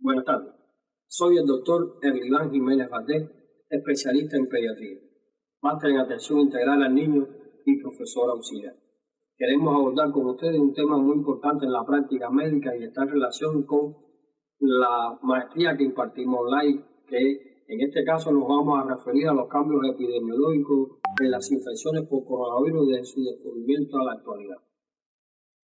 Buenas tardes. Soy el doctor Erliván Jiménez Valdés, especialista en pediatría, máster en atención integral al niño y profesor auxiliar. Queremos abordar con ustedes un tema muy importante en la práctica médica y está en relación con la maestría que impartimos online, que en este caso nos vamos a referir a los cambios epidemiológicos en las infecciones por coronavirus desde su descubrimiento a la actualidad.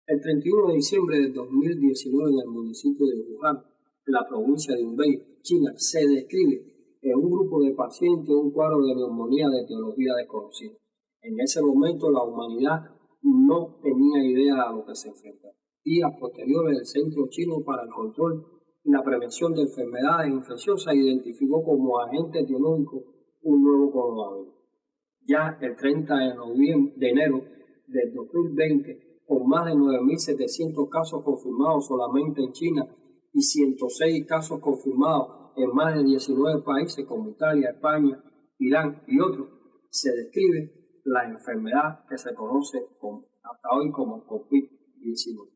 El 31 de diciembre de 2019 en el municipio de Wuhan, en la provincia de Hubei, China, se describe en un grupo de pacientes un cuadro de neumonía de etiología desconocida. En ese momento la humanidad no tenía idea a lo que se enfrentaba. Días posteriores, el Centro Chino para el Control y la Prevención de Enfermedades Infecciosas identificó como agente etiológico un nuevo coronavirus. Ya el 30 de enero del 2020, con más de 9.700 casos confirmados solamente en China y 106 casos confirmados en más de 19 países como Italia, España, Irán y otros, se describe la enfermedad que se conoce hasta hoy como COVID-19.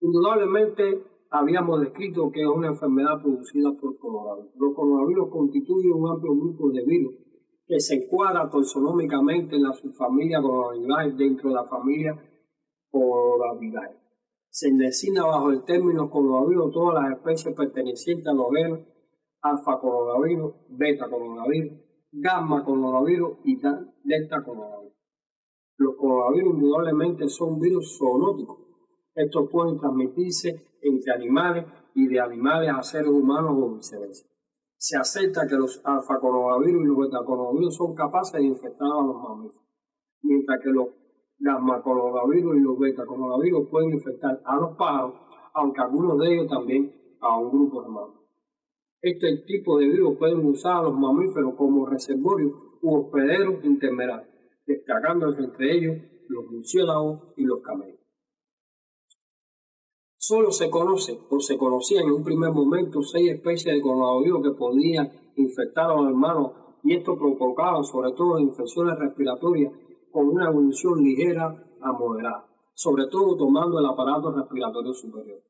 Indudablemente habíamos descrito que es una enfermedad producida por coronavirus. Los coronavirus constituyen un amplio grupo de virus que se encuadra taxonómicamente en la subfamilia Coronaviridae dentro de la familia Coronaviridae. Se designa bajo el término coronavirus todas las especies pertenecientes a los genes alfa coronavirus, beta coronavirus, gamma coronavirus y delta coronavirus. Los coronavirus indudablemente son virus zoonóticos. Estos pueden transmitirse entre animales y de animales a seres humanos o viceversa. Se acepta que los alfa coronavirus y los beta coronavirus son capaces de infectar a los mamíferos, mientras que los gamma coronavirus y los beta coronavirus pueden infectar a los pájaros, aunque algunos de ellos también a un grupo de mamíferos. Este tipo de virus pueden usar a los mamíferos como reservorios u hospederos intermediarios, destacándose entre ellos los murciélagos y los camellos. Solo se conocían en un primer momento 6 especies de coronavirus que podían infectar a los humanos, y esto provocaba sobre todo infecciones respiratorias con una evolución ligera a moderada, sobre todo tomando el aparato respiratorio superior.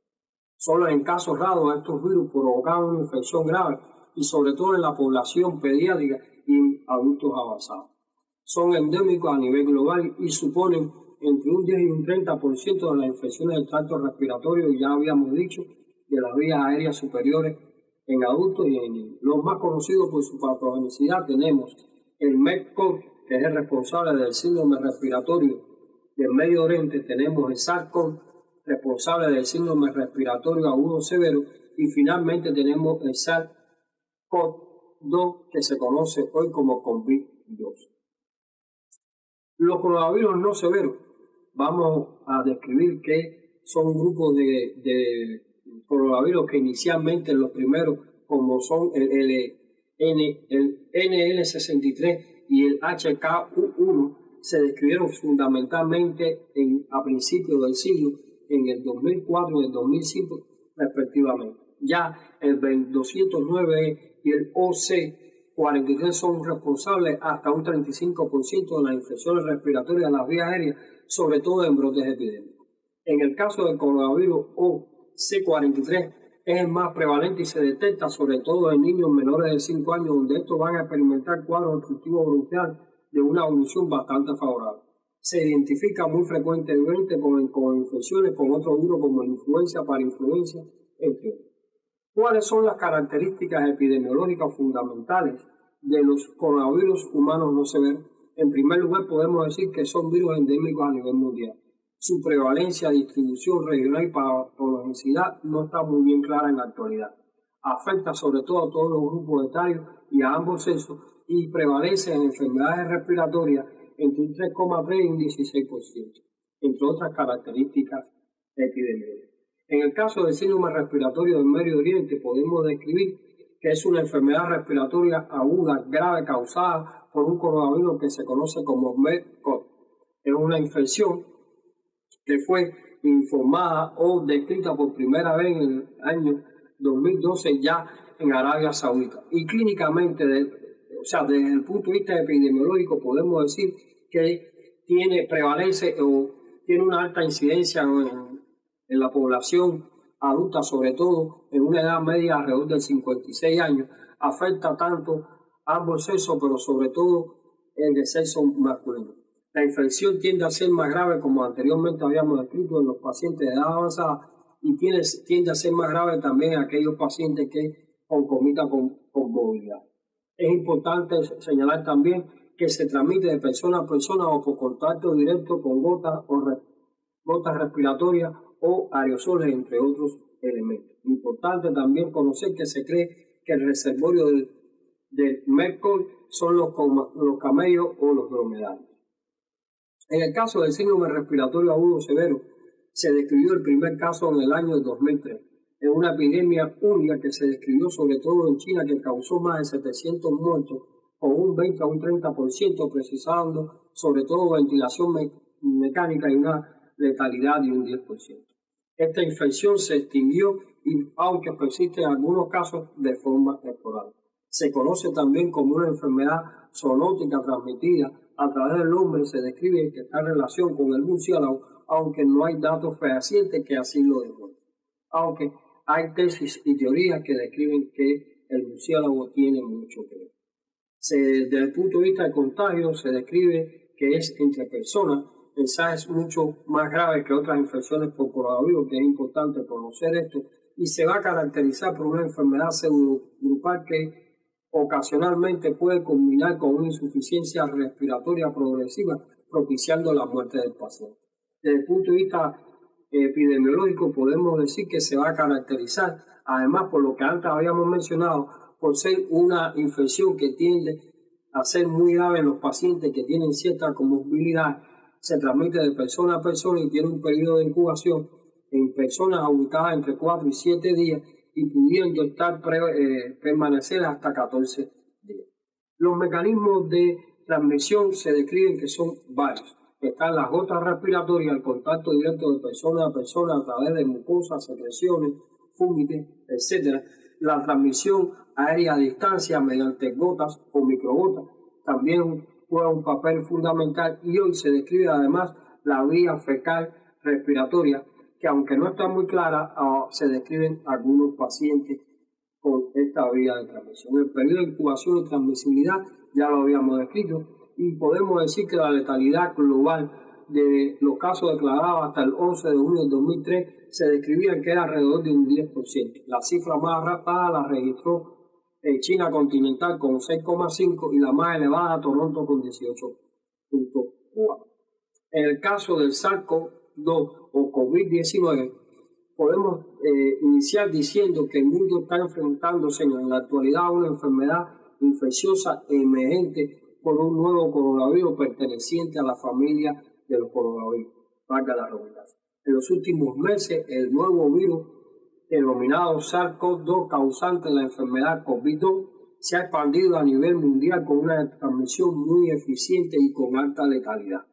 Solo en casos raros estos virus provocaban una infección grave y sobre todo en la población pediátrica y adultos avanzados. Son endémicos a nivel global y suponen entre un 10 y un 30% de las infecciones del tracto respiratorio, ya habíamos dicho, de las vías aéreas superiores en adultos y en niños. Los más conocidos por su patogenicidad tenemos el MERS-CoV, que es el responsable del síndrome respiratorio del Medio Oriente, tenemos el SARS-CoV, responsable del síndrome respiratorio agudo severo, y finalmente tenemos el SARS-CoV-2, que se conoce hoy como COVID-2. Los coronavirus no severos, vamos a describir que son un grupo de coronavirus que inicialmente los primeros, como son el NL63 y el HK1, se describieron fundamentalmente a principios del siglo, en el 2004 y el 2005 respectivamente. Ya el 209 y el OC43 son responsables hasta un 35% de las infecciones respiratorias en las vías aéreas, sobre todo en brotes epidémicos. En el caso del coronavirus OC43 es el más prevalente y se detecta sobre todo en niños menores de 5 años, donde estos van a experimentar cuadros obstructivos bronquiales de una evolución bastante favorable. Se identifica muy frecuentemente con infecciones con otros virus como la influenza, parainfluenza, entre otros. ¿Cuáles son las características epidemiológicas fundamentales de los coronavirus humanos no severos? En primer lugar, podemos decir que son virus endémicos a nivel mundial. Su prevalencia, distribución regional y patogenicidad no está muy bien clara en la actualidad. Afecta sobre todo a todos los grupos etarios y a ambos sexos y prevalece en enfermedades respiratorias entre un 3,3 y un 16%, entre otras características epidemiológicas. En el caso del síndrome respiratorio del Medio Oriente, podemos describir que es una enfermedad respiratoria aguda, grave, causada por un coronavirus que se conoce como MERS-CoV. Es una infección que fue informada o descrita por primera vez en el año 2012 ya en Arabia Saudita. Y clínicamente, desde el punto de vista epidemiológico, podemos decir que prevalece o tiene una alta incidencia en la población adulta, sobre todo en una edad media alrededor de 56 años, afecta tanto a ambos sexos, pero sobre todo el sexo masculino. La infección tiende a ser más grave, como anteriormente habíamos descrito, en los pacientes de edad avanzada y tiende a ser más grave también en aquellos pacientes que concomitan con movilidad. Es importante señalar también que se transmite de persona a persona o por contacto directo con gotas respiratorias o aerosoles, entre otros elementos. Importante también conocer que se cree que el reservorio del MERS-CoV son los camellos o los dromedarios. En el caso del síndrome respiratorio agudo severo, se describió el primer caso en el año 2003, en una epidemia única que se describió sobre todo en China, que causó más de 700 muertos, con un 20 a un 30%, precisando sobre todo ventilación mecánica y una letalidad de un 10%. Esta infección se extinguió, aunque persisten algunos casos de forma esporádica. Se conoce también como una enfermedad zoonótica transmitida a través del hombre. Se describe que está en relación con el murciélago, aunque no hay datos fehacientes que así lo demuestren. Aunque hay tesis y teorías que describen que el murciélago tiene mucho que ver. Desde el punto de vista de contagio, se describe que es entre personas. Esa es mucho más grave que otras infecciones por coronavirus, que es importante conocer esto, y se va a caracterizar por una enfermedad pseudogrupal que ocasionalmente puede culminar con una insuficiencia respiratoria progresiva, propiciando la muerte del paciente. Desde el punto de vista epidemiológico, podemos decir que se va a caracterizar, además por lo que antes habíamos mencionado, por ser una infección que tiende a ser muy grave en los pacientes que tienen cierta comorbilidad. Se transmite de persona a persona y tiene un periodo de incubación en personas ubicadas entre 4 y 7 días y pudiendo permanecer hasta 14 días. Los mecanismos de transmisión se describen que son varios. Están las gotas respiratorias, el contacto directo de persona a persona a través de mucosas, secreciones, fúmites, etc. La transmisión aérea a distancia mediante gotas o microgotas también juega un papel fundamental, y hoy se describe además la vía fecal respiratoria, que aunque no está muy clara, se describen algunos pacientes con esta vía de transmisión. El periodo de incubación y transmisibilidad ya lo habíamos descrito, y podemos decir que la letalidad global de los casos declarados hasta el 11 de junio del 2003 se describían que era alrededor de un 10%. La cifra más baja la registró China continental con 6,5 y la más elevada Toronto con 18,4. En el caso del SARS-CoV-2 o COVID-19, podemos iniciar diciendo que el mundo está enfrentándose en la actualidad a una enfermedad infecciosa emergente por un nuevo coronavirus perteneciente a la familia de los coronavirus, valga la redundancia. En los últimos meses, el nuevo virus denominado SARS-CoV-2, causante de la enfermedad COVID-2, se ha expandido a nivel mundial con una transmisión muy eficiente y con alta letalidad.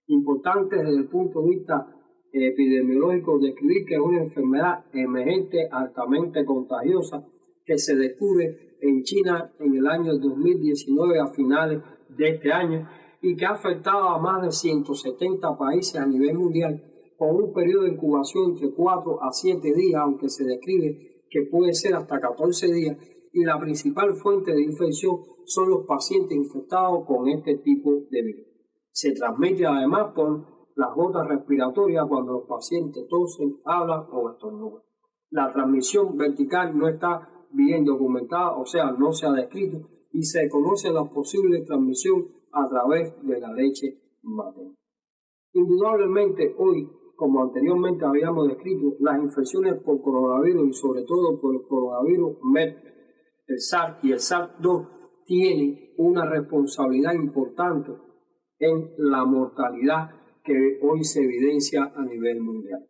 Importante desde el punto de vista epidemiológico describir que es una enfermedad emergente altamente contagiosa que se descubre en China en el año 2019, a finales de este año, y que ha afectado a más de 170 países a nivel mundial, con un periodo de incubación entre 4 a 7 días, aunque se describe que puede ser hasta 14 días, y la principal fuente de infección son los pacientes infectados con este tipo de virus. Se transmite además por las gotas respiratorias cuando los pacientes tosen, hablan o estornudan. La transmisión vertical no está bien documentada, o sea, no se ha descrito, y se conoce la posible transmisión a través de la leche materna. Indudablemente hoy, como anteriormente habíamos descrito, las infecciones por coronavirus y sobre todo por el coronavirus MERS, el SARS y el SARS-2 tienen una responsabilidad importante en la mortalidad que hoy se evidencia a nivel mundial.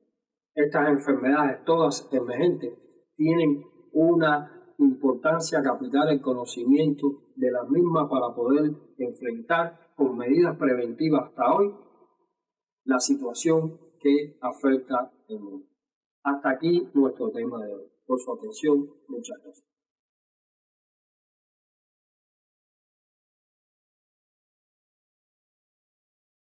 Estas enfermedades, todas emergentes, tienen una importancia capital el conocimiento de las mismas para poder enfrentar con medidas preventivas hasta hoy la situación que afecta el mundo. Hasta aquí nuestro tema de hoy. Por su atención, muchas gracias.